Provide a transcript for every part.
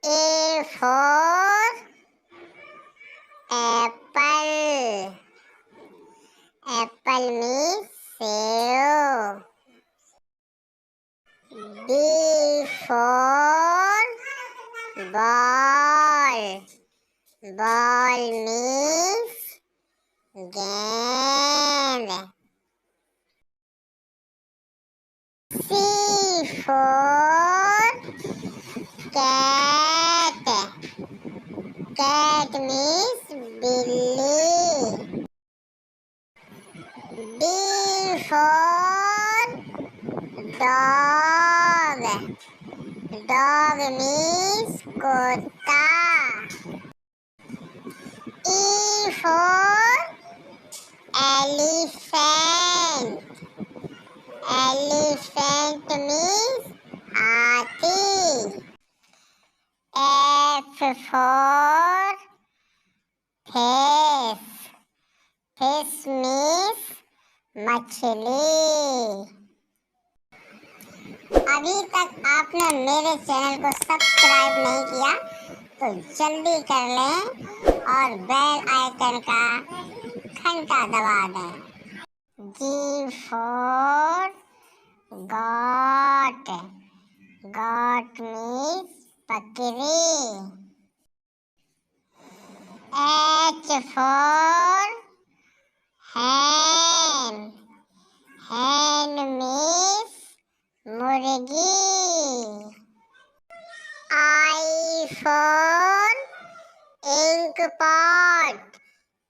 A for apple. Apple means save. B for ball. Ball means गेंद. C for cat. Cat means बिल्ली. D for dog. Dog means कुत्ता. E for elephant. Elephant means हाथी. F for fish. Fish means मछली. अभी तक आपने मेरे channel को सब्सक्राइब नहीं किया तो जल्दी कर लें और बेल आइकन का घंटा दबा दें. G for goat. Goat means बकरी. H for hen. Hen means मुर्गी. I for ink pot.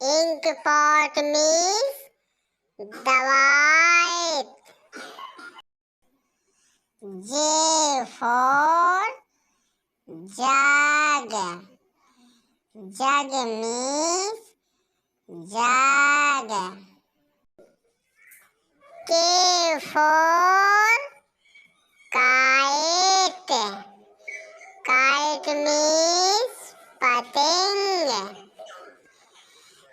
Ink pot means दवाई. J for jug. Jug means jug. K for kite. Kite means पतंग.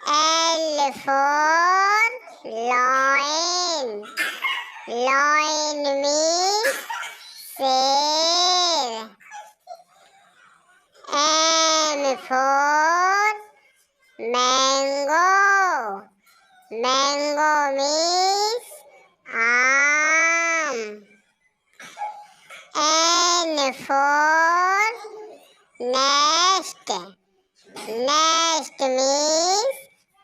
L for lion. Lion means शेर. M for mango. Mango means आम. N for nest. Nest means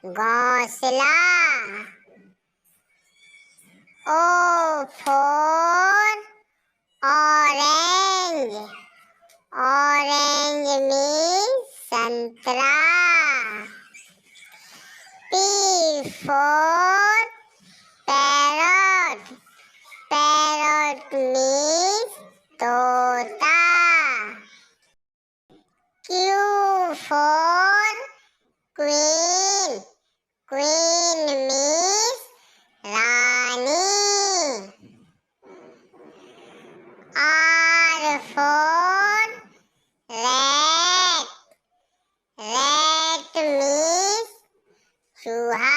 घोंसला. O for orange. Orange means संतरा. P for parrot. Parrot means तोता. Q for queen. Queen means Rani. R for rat. Rat means चूहा.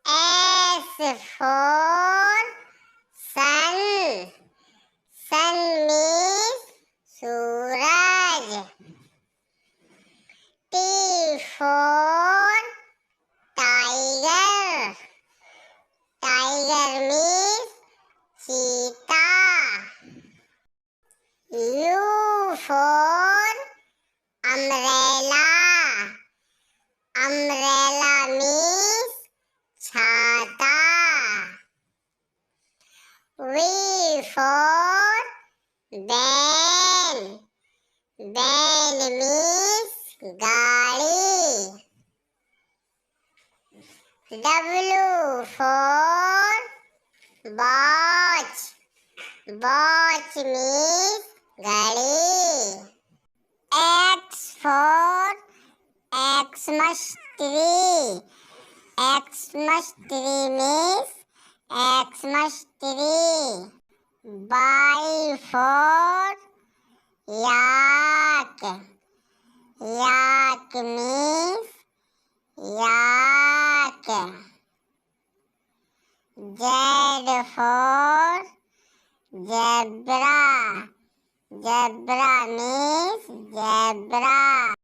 S for sun. Sun means Suraj. T for tiger. Tiger means चीता. U for umbrella. Umbrella means छाता. V for van. Van means गाड़ी. W for watch. Watch means घड़ी. X for Xmas tree. Xmas tree means Xmas tree. Y for yak. Yak means yak. Z for zebra. Zebra means zebra.